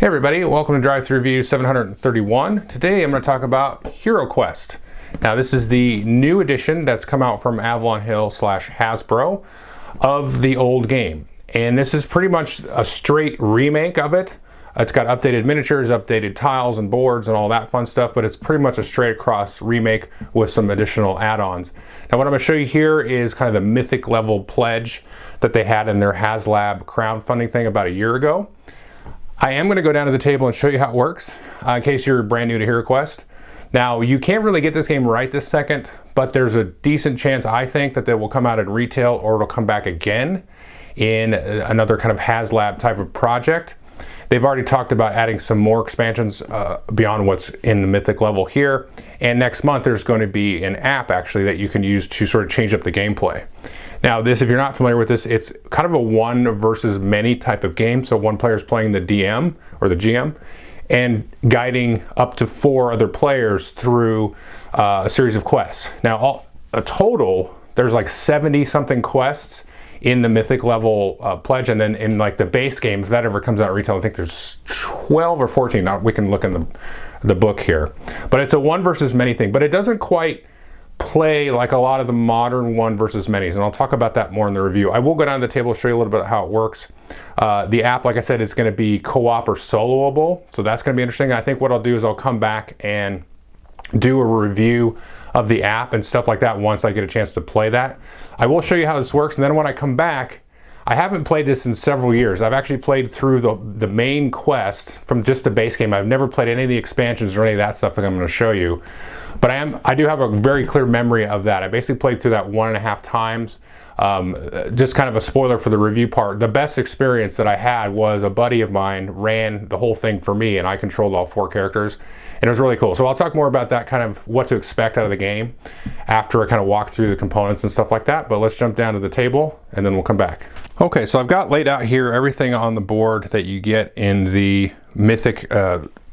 Hey everybody, welcome to Drive Thru Review 731. Today I'm going to talk about HeroQuest. Now this is the new edition that's come out from Avalon Hill / Hasbro of the old game. And this is pretty much a straight remake of it. It's got updated miniatures, updated tiles and boards and all that fun stuff, but it's pretty much a straight across remake with some additional add-ons. Now what I'm going to show you here is kind of the Mythic level pledge that they had in their HasLab crowdfunding thing about a year ago. I am going to go down to the table and show you how it works in case you're brand new to HeroQuest. Now you can't really get this game right this second, but there's a decent chance I think that it will come out in retail or it'll come back again in another kind of HasLab type of project. They've already talked about adding some more expansions beyond what's in the Mythic level here. And next month there's going to be an app actually that you can use to sort of change up the gameplay. Now this, if you're not familiar with this, it's kind of a one versus many type of game. So one player is playing the DM or the GM and guiding up to 4 other players through a series of quests. Now a total, there's like 70 something quests in the Mythic level pledge, and then in like the base game, if that ever comes out retail, I think there's 12 or 14. Now we can look in the book here, but it's a one versus many thing, but it doesn't quite play like a lot of the modern one versus many's, and I'll talk about that more in the review. I will go down to the table and show you a little bit how it works. The app, like I said, is going to be co-op or soloable, so that's going to be interesting. I think what I'll do is I'll come back and do a review of the app and stuff like that once I get a chance to play that. I will show you how this works, and then when I come back, I haven't played this in several years. I've actually played through the main quest from just the base game. I've never played any of the expansions or any of that stuff that I'm going to show you. But I do have a very clear memory of that. I basically played through that 1.5 times. Just kind of a spoiler for the review part. The best experience that I had was a buddy of mine ran the whole thing for me, and I controlled all 4 characters. And it was really cool. So I'll talk more about that, kind of what to expect out of the game after I kind of walk through the components and stuff like that. But let's jump down to the table and then we'll come back. Okay, so I've got laid out here everything on the board that you get in the Mythic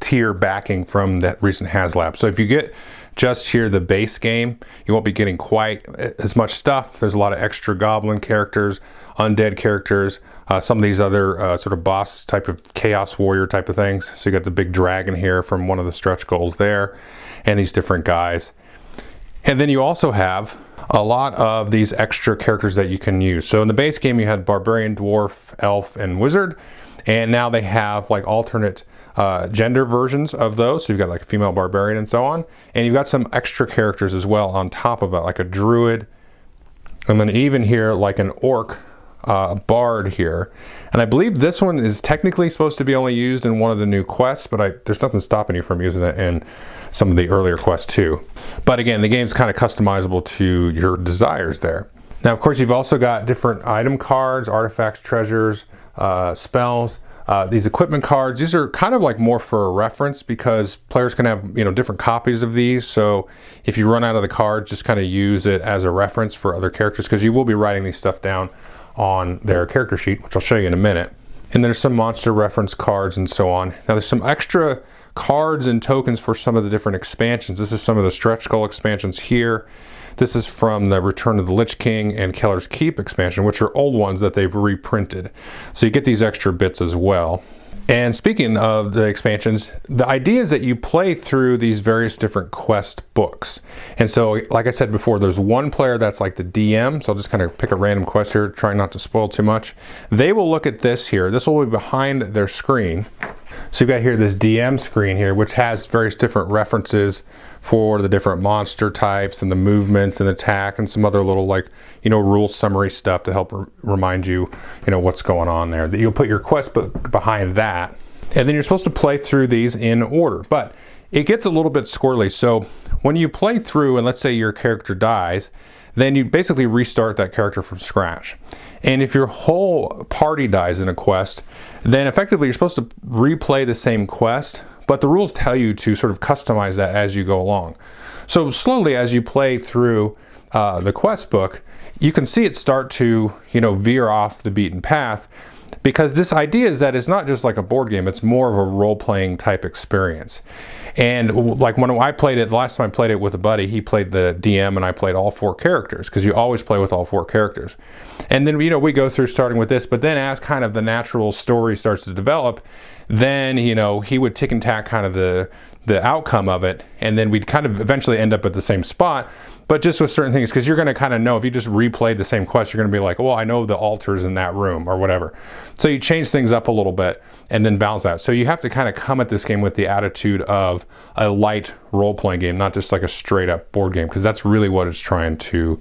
tier backing from that recent HasLab. So if you get just here the base game, you won't be getting quite as much stuff. There's a lot of extra goblin characters, undead characters, some of these other sort of boss type of chaos warrior type of things. So you got the big dragon here from one of the stretch goals there, and these different guys. And then you also have a lot of these extra characters that you can use. So in the base game you had barbarian, dwarf, elf, and wizard, and now they have like alternate gender versions of those. So you've got like a female barbarian and so on, and you've got some extra characters as well on top of it, like a druid, and then even here like an orc, bard here. And I believe this one is technically supposed to be only used in one of the new quests, but there's nothing stopping you from using it in some of the earlier quests too. But again, the game's kind of customizable to your desires there. Now of course you've also got different item cards, artifacts, treasures, spells. These equipment cards, these are kind of like more for a reference because players can have, different copies of these. So if you run out of the cards, just kind of use it as a reference for other characters, because you will be writing these stuff down on their character sheet, which I'll show you in a minute. And there's some monster reference cards and so on. Now there's some extra cards and tokens for some of the different expansions. This is some of the Stretch Goal expansions here. This is from the Return of the Lich King and Keller's Keep expansion, which are old ones that they've reprinted. So you get these extra bits as well. And speaking of the expansions, the idea is that you play through these various different quest books. And so, like I said before, there's one player that's like the DM. So I'll just kind of pick a random quest here, trying not to spoil too much. They will look at this here. This will be behind their screen. So you've got here this DM screen here, which has various different references for the different monster types and the movements and attack and some other little rule summary stuff to help remind you, what's going on there. That you'll put your quest book behind that. And then you're supposed to play through these in order, but it gets a little bit squirrely. So when you play through and let's say your character dies, then you basically restart that character from scratch. And if your whole party dies in a quest, then effectively you're supposed to replay the same quest, but the rules tell you to sort of customize that as you go along. So slowly as you play through the quest book, you can see it start to veer off the beaten path, because this idea is that it's not just like a board game, it's more of a role-playing type experience. And like when I played it, the last time I played it with a buddy, he played the DM and I played all 4 characters, because you always play with all 4 characters. And then, you know, we go through starting with this, but then as kind of the natural story starts to develop, then, you know, he would tick and tack kind of the outcome of it, and then we'd kind of eventually end up at the same spot, but just with certain things, because you're going to kind of know, if you just replay the same quest, you're going to be like, well, I know the altar's in that room or whatever. So you change things up a little bit and then balance that. So you have to kind of come at this game with the attitude of a light role-playing game, not just like a straight up board game, because that's really what it's trying to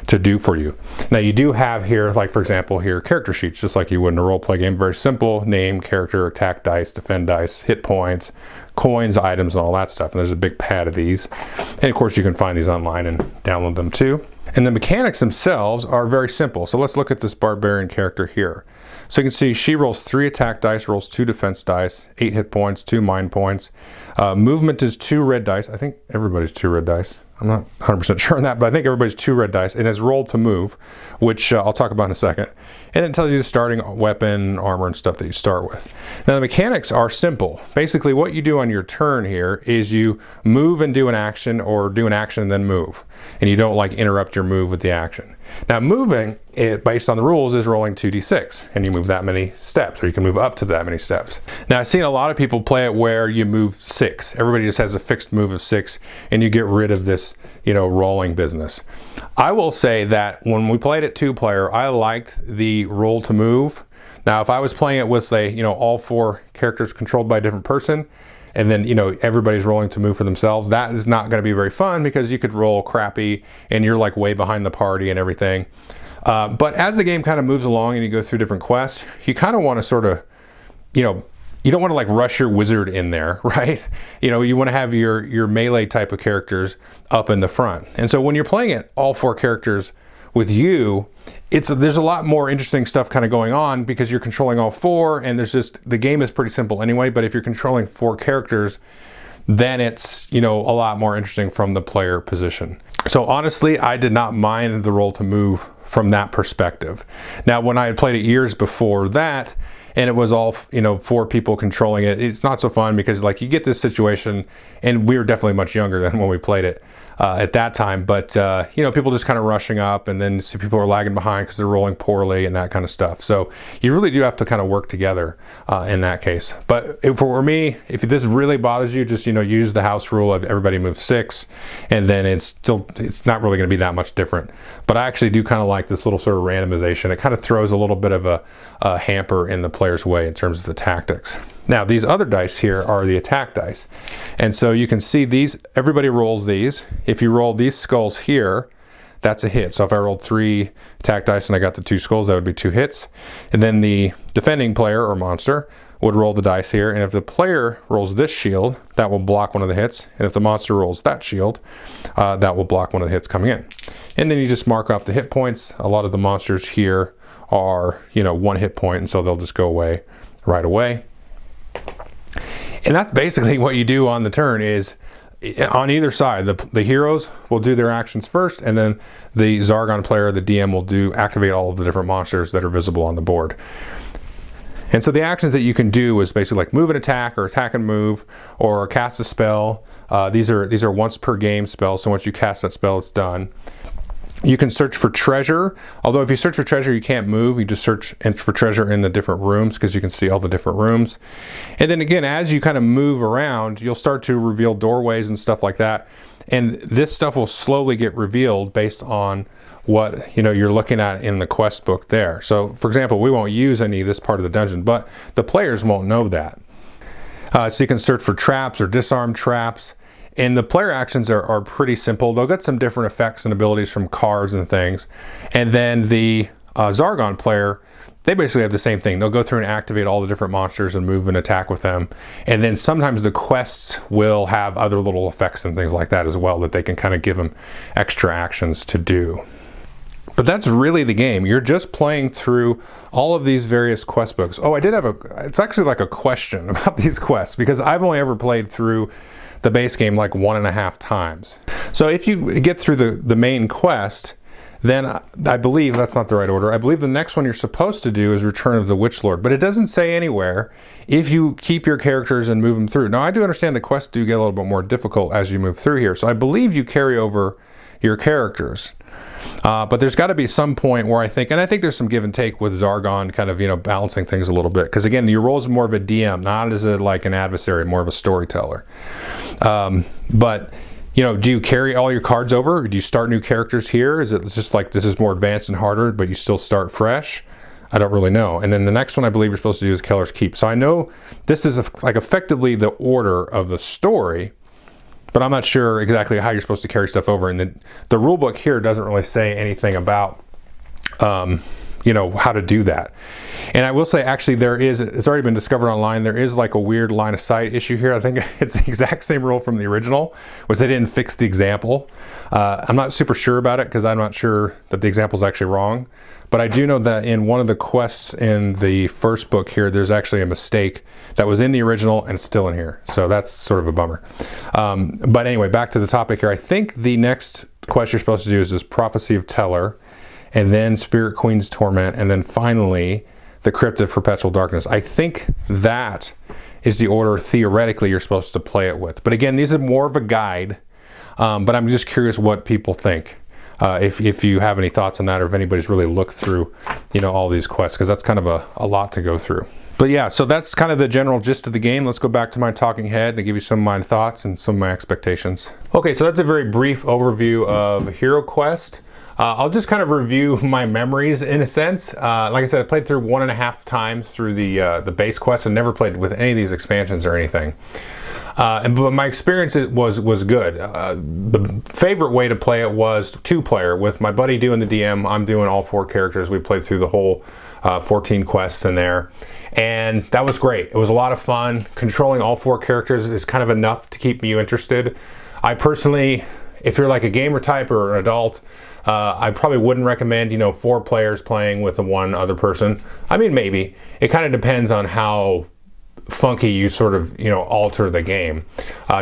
do for you. Now you do have here, like for example here, character sheets, just like you would in a role-play game. Very simple: name, character, attack dice, defend dice, hit points, coins, items, and all that stuff. And there's a big pad of these, and of course you can find these online and download them too. And the mechanics themselves are very simple. So let's look at this barbarian character here. So you can see she rolls 3 attack dice, rolls 2 defense dice, 8 hit points, 2 mind points. Movement is 2 red dice. I think everybody's 2 red dice. I'm not 100% sure on that, but I think everybody's 2 red dice. It has rolled to move, which I'll talk about in a second. And it tells you the starting weapon, armor, and stuff that you start with. Now the mechanics are simple. Basically what you do on your turn here is you move and do an action, or do an action and then move. And you don't like interrupt your move with the action. Now moving, based on the rules, is rolling 2d6, and you move that many steps, or you can move up to that many steps. Now I've seen a lot of people play it where you move 6. Everybody just has a fixed move of 6, and you get rid of this, you know, rolling business. I will say that when we played it 2-player, I liked the roll to move. Now if I was playing it with, say, you know, all 4 characters controlled by a different person, and then, you know, everybody's rolling to move for themselves, that is not going to be very fun, because you could roll crappy and you're like way behind the party and everything. But as the game kind of moves along and you go through different quests, you kind of want to sort of, you know, you don't want to like rush your wizard in there, right? You know, you want to have your melee type of characters up in the front. And so when you're playing it, all 4 characters with you, there's a lot more interesting stuff kind of going on, because you're controlling all 4, and the game is pretty simple anyway, but if you're controlling 4 characters, then it's, you know, a lot more interesting from the player position. So honestly, I did not mind the roll to move from that perspective. Now, when I had played it years before that, and it was all, you know, 4 people controlling it, it's not so fun, because like you get this situation, and we were definitely much younger than when we played it at that time, but you know, people just kind of rushing up, and then see people are lagging behind because they're rolling poorly and that kind of stuff. So you really do have to kind of work together in that case. But for me, if this really bothers you, just, you know, use the house rule of everybody moves 6, and then it's not really going to be that much different. But I actually do kind of like this little sort of randomization. It kind of throws a little bit of a hamper in the player's way in terms of the tactics. Now these other dice here are the attack dice, and so you can see these, everybody rolls these. If you roll these skulls here, that's a hit. So if I rolled 3 attack dice and I got the 2 skulls, that would be 2 hits. And then the defending player or monster would roll the dice here, and if the player rolls this shield, that will block one of the hits, and if the monster rolls that shield, that will block one of the hits coming in. And then you just mark off the hit points. A lot of the monsters here are, you know, 1 hit point, and so they'll just go away right away. And that's basically what you do on the turn. Is on either side, the heroes will do their actions first, and then the Zargon player, the DM, will activate all of the different monsters that are visible on the board. And so the actions that you can do is basically like move and attack, or attack and move, or cast a spell. These are once per game spells, so once you cast that spell, it's done. You can search for treasure, although if you search for treasure, you can't move. You just search for treasure in the different rooms, because you can see all the different rooms. And then again, as you kind of move around, you'll start to reveal doorways and stuff like that. And this stuff will slowly get revealed based on what, you know, you're looking at in the quest book there. So for example, we won't use any of this part of the dungeon, but the players won't know that. So you can search for traps or disarm traps. And the player actions are pretty simple. They'll get some different effects and abilities from cards and things. And then the Zargon player, they basically have the same thing. They'll go through and activate all the different monsters and move and attack with them. And then sometimes the quests will have other little effects and things like that as well, that they can kind of give them extra actions to do. But that's really the game. You're just playing through all of these various quest books. Oh, I did have it's actually like a question about these quests, because I've only ever played through the base game like 1.5 times. So if you get through the main quest, then I believe that's not the right order. I believe the next one you're supposed to do is Return of the Witch Lord, but it doesn't say anywhere if you keep your characters and move them through. Now, I do understand the quests do get a little bit more difficult as you move through here, so I believe you carry over your characters. But there's got to be some point where I think there's some give and take with Zargon kind of, you know, balancing things a little bit. Because again, your role is more of a DM, not as like an adversary, more of a storyteller. But, you know, do you carry all your cards over? Or do you start new characters here? Is it just like this is more advanced and harder, but you still start fresh? I don't really know. And then the next one I believe you're supposed to do is Keller's Keep. So I know this is like effectively the order of the story, but I'm not sure exactly how you're supposed to carry stuff over. And the rule book here doesn't really say anything about, you know, how to do that. And I will say, actually, it's already been discovered online, there is like a weird line of sight issue here. I think it's the exact same rule from the original, which they didn't fix the example. I'm not super sure about it because I'm not sure that the example is actually wrong. But I do know that in one of the quests in the first book here, there's actually a mistake that was in the original and it's still in here. So that's sort of a bummer. But anyway, back to the topic here. I think the next quest you're supposed to do is this Prophecy of Teller, and then Spirit Queen's Torment, and then finally the Crypt of Perpetual Darkness. I think that is the order theoretically you're supposed to play it with. But again, these are more of a guide, but I'm just curious what people think. If you have any thoughts on that, or if anybody's really looked through, you know, all these quests, because that's kind of a lot to go through. But yeah, so that's kind of the general gist of the game. Let's go back to my talking head and give you some of my thoughts and some of my expectations. Okay, so that's a very brief overview of HeroQuest. I'll just kind of review my memories in a sense. Like I said, I played through 1.5 times through the base quest and never played with any of these expansions or anything. But my experience was good. The favorite way to play it was 2-player with my buddy doing the DM. I'm doing all 4 characters. We played through the whole 14 quests in there, and that was great. It was a lot of fun. Controlling all 4 characters is kind of enough to keep you interested. I personally, if you're like a gamer type or an adult, I probably wouldn't recommend, you know, 4 players playing with one other person. I mean, maybe. It kind of depends on how funky you sort of, you know, alter the game,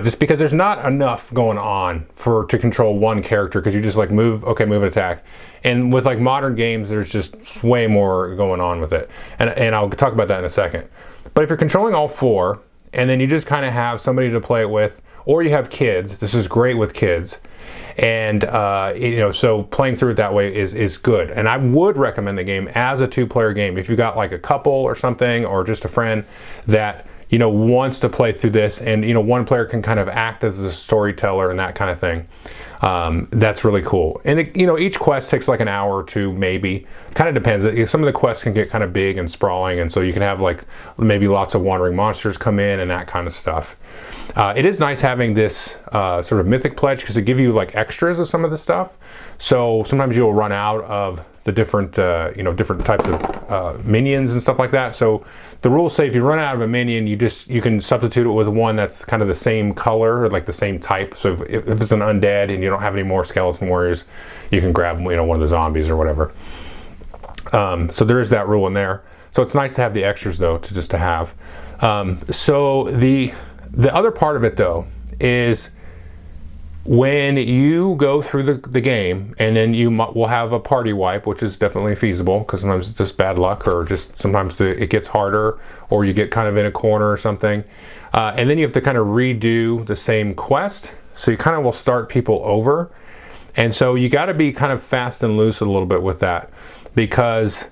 just because there's not enough going on to control one character, because you just like move and attack. And with like modern games, there's just way more going on with it, and I'll talk about that in a second. But if you're controlling all 4 and then you just kind of have somebody to play it with, or you have kids, this is great with kids. And you know, so playing through it that way is good. And I would recommend the game as a 2-player game if you got like a couple or something, or just a friend that, you know, wants to play through this, and, you know, one player can kind of act as a storyteller and that kind of thing. That's really cool. And it, you know, each quest takes like an hour or 2, maybe. Kind of depends. Some of the quests can get kind of big and sprawling, and so you can have like maybe lots of wandering monsters come in and that kind of stuff. It is nice having this sort of mythic pledge, because it gives you like extras of some of the stuff. So sometimes you'll run out of the different you know, different types of minions and stuff like that. So the rules say if you run out of a minion, you can substitute it with one that's kind of the same color, or like the same type. So if it's an undead and you don't have any more skeleton warriors, you can grab, you know, one of the zombies or whatever. So there is that rule in there. So it's nice to have the extras though, to have. So the other part of it though is when you go through the game, and then you will have a party wipe, which is definitely feasible, because sometimes it's just bad luck, or just sometimes it gets harder, or you get kind of in a corner or something. And then you have to kind of redo the same quest. So you kind of will start people over. And so you got to be kind of fast and loose a little bit with that, because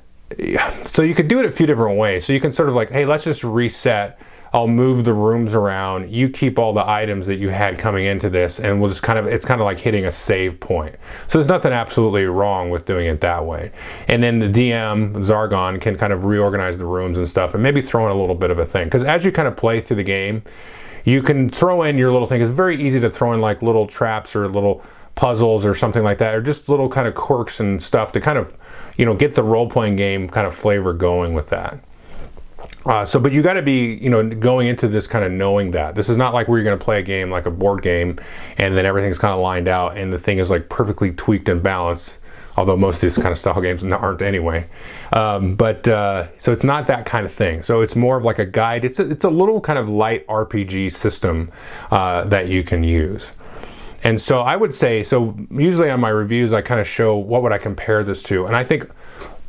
so you could do it a few different ways. So you can sort of like, hey, let's just reset. I'll move the rooms around. You keep all the items that you had coming into this, and we'll just it's kind of like hitting a save point. So there's nothing absolutely wrong with doing it that way. And then the DM, Zargon, can kind of reorganize the rooms and stuff, and maybe throw in a little bit of a thing. Because as you kind of play through the game, you can throw in your little thing. It's very easy to throw in like little traps or little puzzles or something like that, or just little kind of quirks and stuff to kind of, you know, get the role-playing game kind of flavor going with that. But you got to be, you know, going into this kind of knowing that this is not like where you're going to play a game like a board game and then everything's kind of lined out and the thing is like perfectly tweaked and balanced, although most of these kind of style games aren't anyway. So it's not that kind of thing. So it's more of like a guide. It's a little kind of light RPG system that you can use. And so I would say, so usually on my reviews, I kind of show what would I compare this to. And I think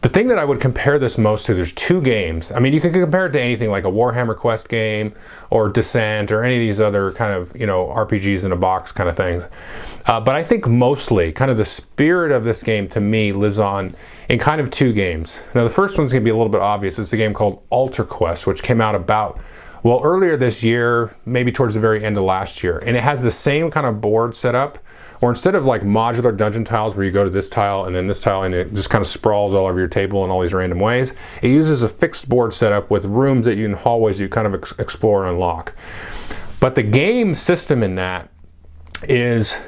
the thing that I would compare this most to, there's two games. I mean, you can compare it to anything like a Warhammer Quest game or Descent or any of these other kind of, RPGs in a box kind of things. But I think mostly kind of the spirit of this game to me lives on in kind of two games. Now, the first one's going to be a little bit obvious. It's a game called HeroQuest, which came out earlier this year, maybe towards the very end of last year. And it has the same kind of board setup, or instead of like modular dungeon tiles where you go to this tile and then this tile and it just kind of sprawls all over your table in all these random ways, it uses a fixed board setup with rooms that you in hallways you kind of explore and unlock. But the game system in that is,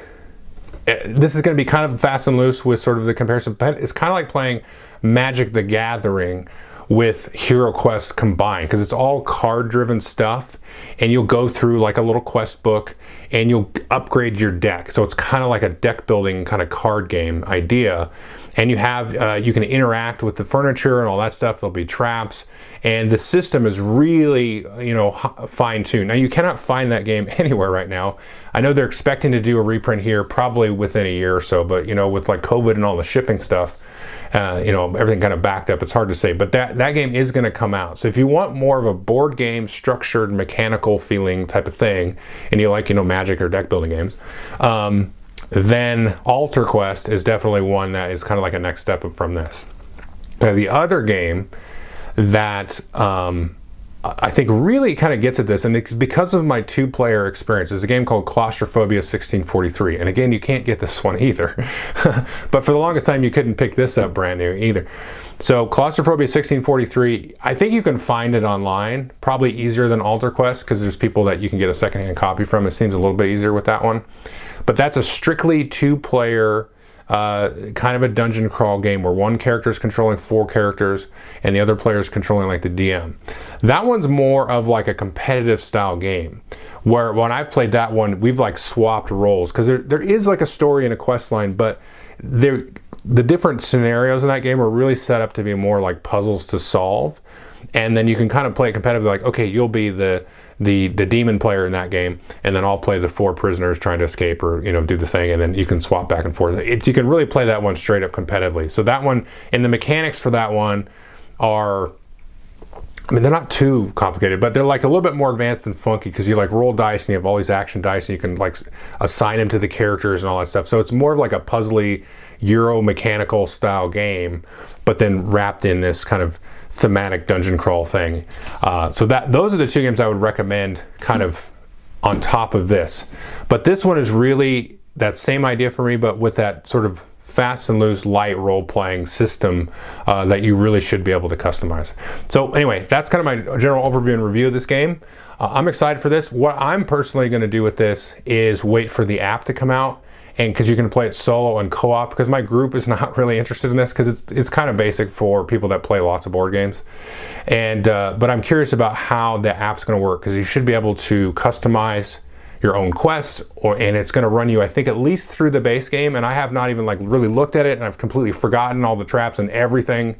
this is going to be kind of fast and loose with sort of the comparison, but it's kind of like playing Magic the Gathering with HeroQuest combined, because it's all card driven stuff, and you'll go through like a little quest book and you'll upgrade your deck. So it's kind of like a deck building kind of card game idea, and you have you can interact with the furniture and all that stuff. There'll be traps, and the system is really fine tuned. Now you cannot find that game anywhere right now. I know they're expecting to do a reprint here probably within a year or so, but with like COVID and all the shipping stuff, everything kind of backed up. It's hard to say, but that game is going to come out. So if you want more of a board game, structured, mechanical feeling type of thing, and you like, Magic or deck building games, then HeroQuest is definitely one that is kind of like a next step up from this. Now, the other game that I think really kind of gets at this, and it's because of my two-player experience, is a game called Claustrophobia 1643. And again, you can't get this one either. But for the longest time, you couldn't pick this up brand new either. So Claustrophobia 1643, I think you can find it online, probably easier than HeroQuest, because there's people that you can get a secondhand copy from. It seems a little bit easier with that one. But that's a strictly two-player kind of a dungeon crawl game where one character is controlling 4 characters and the other player is controlling like the DM. That one's more of like a competitive style game, where when I've played that one, we've like swapped roles, because there is like a story and a quest line, but the different scenarios in that game are really set up to be more like puzzles to solve. And then you can kind of play it competitively, like, okay, you'll be the demon player in that game, and then I'll play the 4 prisoners trying to escape or do the thing, and then you can swap back and forth. You can really play that one straight up competitively. So that one, and the mechanics for that one are, they're not too complicated, but they're like a little bit more advanced and funky, because you like roll dice and you have all these action dice and you can like assign them to the characters and all that stuff. So it's more of like a puzzly Euro mechanical style game, but then wrapped in this kind of thematic dungeon crawl thing. So those are the two games I would recommend kind of on top of this. But this one is really that same idea for me, but with that sort of fast and loose, light role-playing system that you really should be able to customize. So anyway, that's kind of my general overview and review of this game. I'm excited for this. What I'm personally going to do with this is wait for the app to come out, and because you can play it solo and co-op, because my group is not really interested in this, because it's kind of basic for people that play lots of board games. And but I'm curious about how the app's going to work, because you should be able to customize your own quests, and it's going to run you, I think, at least through the base game. And I have not even like really looked at it, and I've completely forgotten all the traps and everything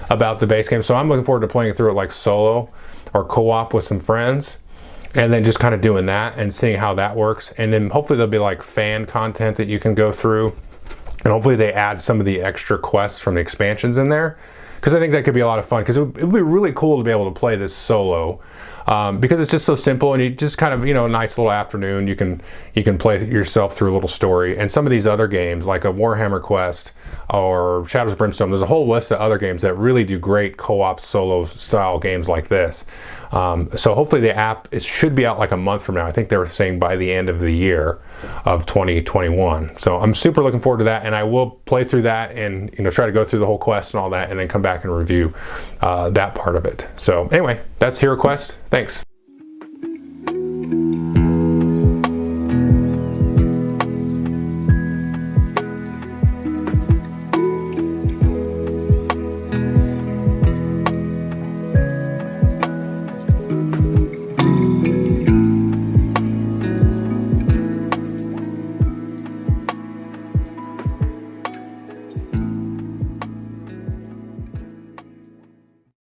about the base game. So I'm looking forward to playing through it like solo or co-op with some friends, and then just kind of doing that and seeing how that works. And then hopefully there'll be like fan content that you can go through, and hopefully they add some of the extra quests from the expansions in there, because I think that could be a lot of fun, because it would be really cool to be able to play this solo, because it's just so simple, and you just kind of, a nice little afternoon, you can play yourself through a little story. And some of these other games like a Warhammer Quest or Shadows of Brimstone, there's a whole list of other games that really do great co-op solo style games like this. So hopefully the app should be out like a month from now. I think they were saying by the end of the year of 2021. So I'm super looking forward to that, and I will play through that and try to go through the whole quest and all that, and then come back and review that part of it. So anyway, that's HeroQuest. Thanks.